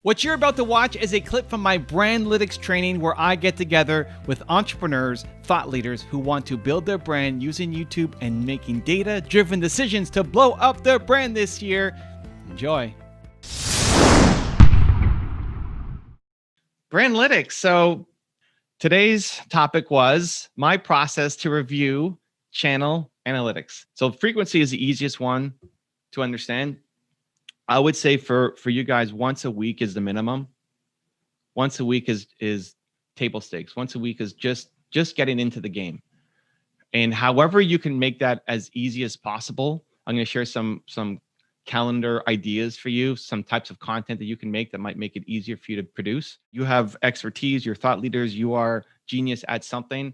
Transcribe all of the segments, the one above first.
What you're about to watch is a clip from my Brandlytics training where I get together with entrepreneurs, thought leaders who want to build their brand using YouTube and making data-driven decisions to blow up their brand this year. Enjoy. Brandlytics. So today's topic was my process to review channel analytics. So frequency is the easiest one to understand. I would say for you guys, once a week is the minimum. Once a week is table stakes. Once a week is just getting into the game. And however you can make that as easy as possible, I'm going to share some calendar ideas for you, some types of content that you can make that might make it easier for you to produce. You have expertise, you're thought leaders, you are genius at something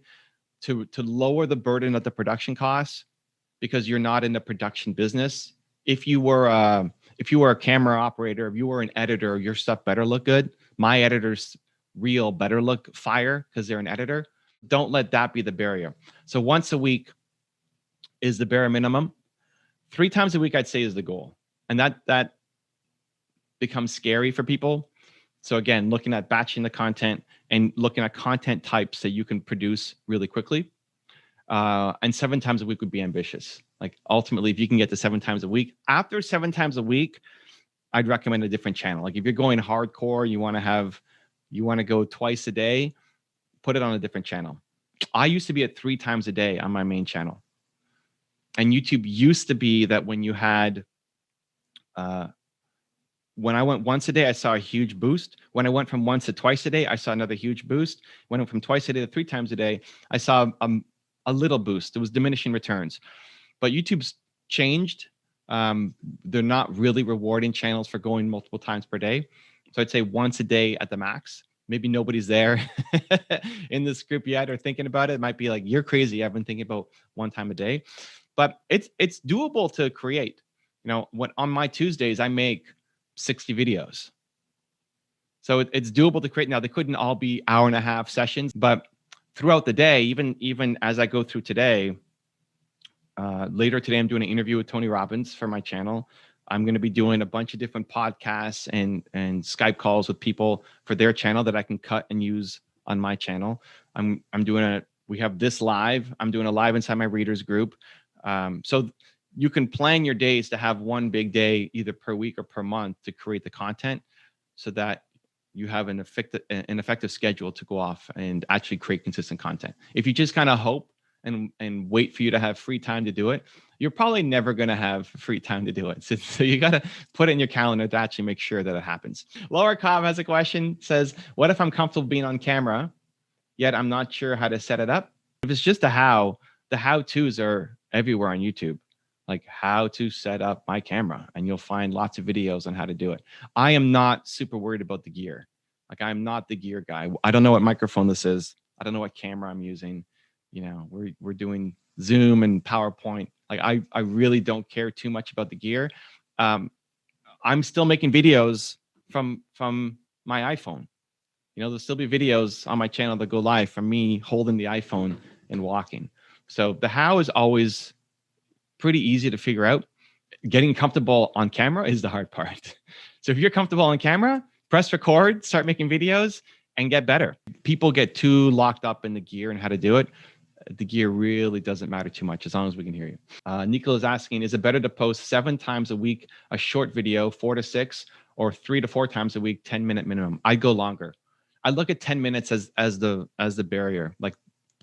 to lower the burden of the production costs because you're not in the production business. If you were a camera operator, if you were an editor, your stuff better look good. My editor's reel better look fire because they're an editor. Don't let that be the barrier. So once a week is the bare minimum. 3 times a week, I'd say, is the goal. And that becomes scary for people. So again, looking at batching the content and looking at content types that you can produce really quickly. And 7 times a week would be ambitious. Like ultimately, if you can get to 7 times a week, after 7 times a week, I'd recommend a different channel. Like if you're going hardcore, you want to go twice a day, put it on a different channel. I used to be at 3 times a day on my main channel. And YouTube used to be that when you had, when I went once a day, I saw a huge boost. When I went from once to twice a day, I saw another huge boost. When I went from twice a day to 3 times a day, I saw a little boost. It was diminishing returns. But YouTube's changed. They're not really rewarding channels for going multiple times per day. So I'd say once a day at the max. Maybe nobody's there in this group yet or thinking about it. It might be like, you're crazy. I've been thinking about 1 time a day. But it's doable to create. You know, on my Tuesdays, I make 60 videos. So it's doable to create. Now, they couldn't all be hour-and-a-half sessions, but throughout the day, even as I go through today, later today, I'm doing an interview with Tony Robbins for my channel. I'm going to be doing a bunch of different podcasts and Skype calls with people for their channel that I can cut and use on my channel. We have this live. I'm doing a live inside my readers group. So you can plan your days to have one big day either per week or per month to create the content so that you have an effective schedule to go off and actually create consistent content. If you just kind of hope and wait for you to have free time to do it, you're probably never going to have free time to do it. So you got to put it in your calendar to actually make sure that it happens. Laura Cobb has a question, says, what if I'm comfortable being on camera, yet I'm not sure how to set it up? If it's just the how-tos are everywhere on YouTube, like how to set up my camera, and you'll find lots of videos on how to do it. I am not super worried about the gear. Like I'm not the gear guy. I don't know what microphone this is. I don't know what camera I'm using. You know, we're doing Zoom and PowerPoint. Like I really don't care too much about the gear. I'm still making videos from my iPhone. You know, there'll still be videos on my channel that go live from me holding the iPhone and walking. So the how is always pretty easy to figure out. Getting comfortable on camera is the hard part. So if you're comfortable on camera, press record, start making videos, and get better. People get too locked up in the gear and how to do it. The gear really doesn't matter too much as long as we can hear you. Nicola is asking, is it better to post 7 times a week a short video, 4 to 6, or 3 to 4 times a week, 10-minute minimum? I'd go longer. I look at 10 minutes as the barrier. Like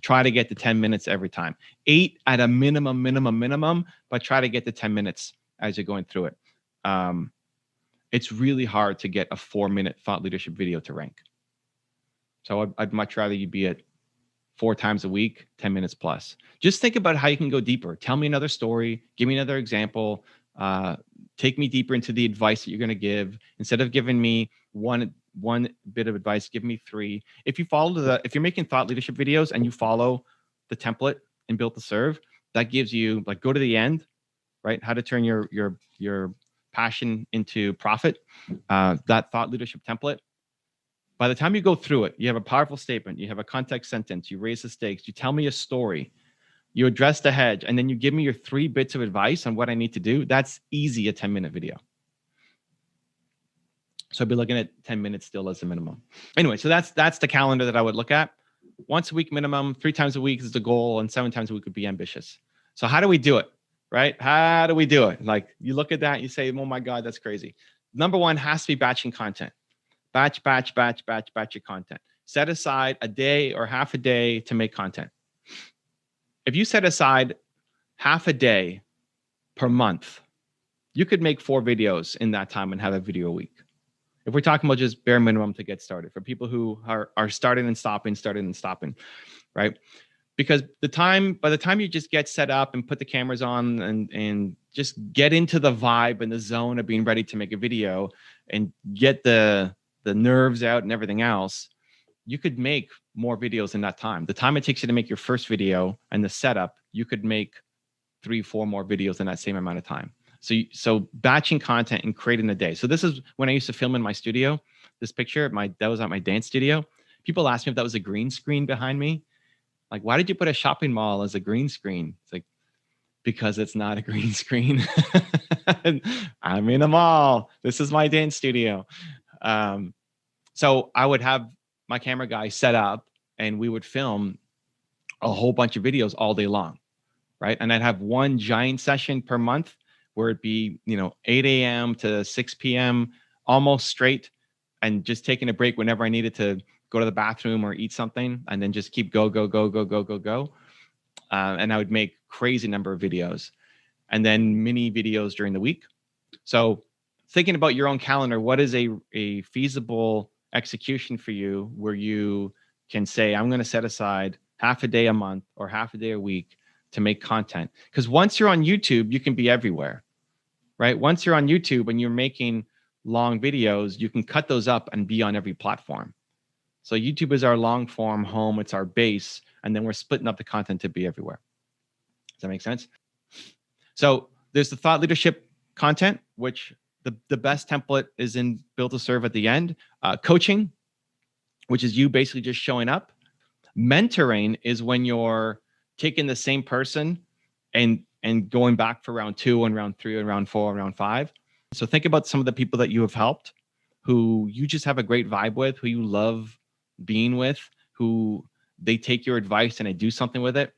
try to get to 10 minutes every time. 8 at a minimum, but try to get to 10 minutes as you're going through it. It's really hard to get a 4-minute thought leadership video to rank. So I'd much rather you be at 4 times a week, 10 minutes plus. Just think about how you can go deeper. Tell me another story. Give me another example. Take me deeper into the advice that you're going to give. Instead of giving me one bit of advice, give me 3. If you're making thought leadership videos and you follow the template and built to serve, that gives you, like, go to the end, right? How to turn your passion into profit. That thought leadership template. By the time you go through it, you have a powerful statement, you have a context sentence, you raise the stakes, you tell me a story, you address the hedge, and then you give me your 3 bits of advice on what I need to do. That's easy, a 10-minute video. So I'd be looking at 10 minutes still as a minimum. Anyway, so that's the calendar that I would look at. Once a week minimum, 3 times a week is the goal, and 7 times a week would be ambitious. So how do we do it, right? How do we do it? Like you look at that, you say, oh my God, that's crazy. Number one has to be batching content. Batch your content. Set aside a day or half a day to make content. If you set aside half a day per month, you could make 4 videos in that time and have a video a week. If we're talking about just bare minimum to get started for people who are starting and stopping, right? Because by the time you just get set up and put the cameras on and just get into the vibe and the zone of being ready to make a video and get the nerves out and everything else, you could make more videos in that time. The time it takes you to make your first video and the setup, you could make 3-4 more videos in that same amount of time. So batching content and creating a day. So this is when I used to film in my studio. This picture, that was at my dance studio. People asked me if that was a green screen behind me. Like, why did you put a shopping mall as a green screen? It's like, because it's not a green screen. I'm in a mall. This is my dance studio. So I would have my camera guy set up and we would film a whole bunch of videos all day long, right? And I'd have one giant session per month where it'd be, 8 a.m. to 6 p.m. almost straight, and just taking a break whenever I needed to go to the bathroom or eat something, and then just keep go. And I would make crazy number of videos, and then mini videos during the week. So thinking about your own calendar, what is a feasible execution for you where you can say, I'm going to set aside half a day a month or half a day a week to make content? Because once you're on YouTube, you can be everywhere, right? Once you're on YouTube and you're making long videos, you can cut those up and be on every platform. So YouTube is our long form home. It's our base. And then we're splitting up the content to be everywhere. Does that make sense? So there's the thought leadership content, which the best template is in Build to Serve at the end. Coaching, which is you basically just showing up. Mentoring is when you're taking the same person and going back for round 2 and round 3 and round 4 and round 5. So think about some of the people that you have helped, who you just have a great vibe with, who you love being with, who they take your advice and they do something with it.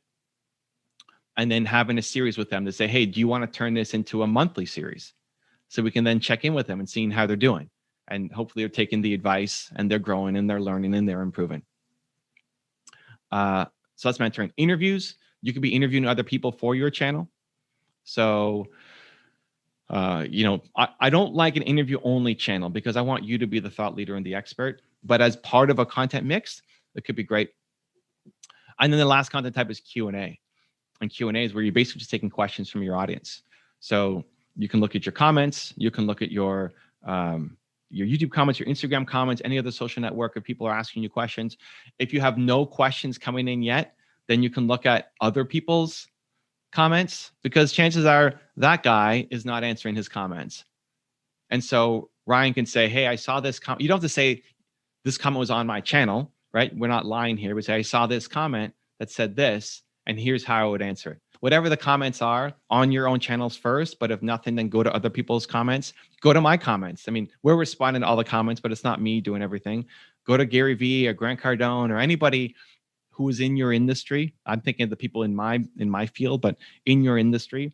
And then having a series with them to say, hey, do you want to turn this into a monthly series? So we can then check in with them and seeing how they're doing. And hopefully they're taking the advice and they're growing and they're learning and they're improving. So that's mentoring. Interviews, you could be interviewing other people for your channel. So, I don't like an interview only channel because I want you to be the thought leader and the expert. But as part of a content mix, it could be great. And then the last content type is Q&A. And Q&A is where you're basically just taking questions from your audience. So you can look at your comments. You can look at your YouTube comments, your Instagram comments, any other social network if people are asking you questions. If you have no questions coming in yet, then you can look at other people's comments, because chances are that guy is not answering his comments. And so Ryan can say, hey, I saw this comment. You don't have to say this comment was on my channel, right? We're not lying here. We say, I saw this comment that said this, and here's how I would answer it. Whatever the comments are on your own channels first, but if nothing, then go to other people's comments. Go to my comments. I mean, we're responding to all the comments, but it's not me doing everything. Go to Gary Vee or Grant Cardone or anybody who is in your industry. I'm thinking of the people in my field, but in your industry,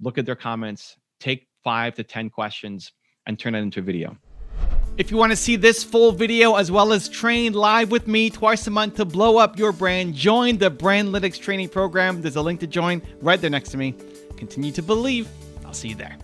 look at their comments, take 5 to 10 questions and turn it into a video. If you want to see this full video as well as train live with me twice a month to blow up your brand, join the Brandlytics training program. There's a link to join right there next to me. Continue to believe. I'll see you there.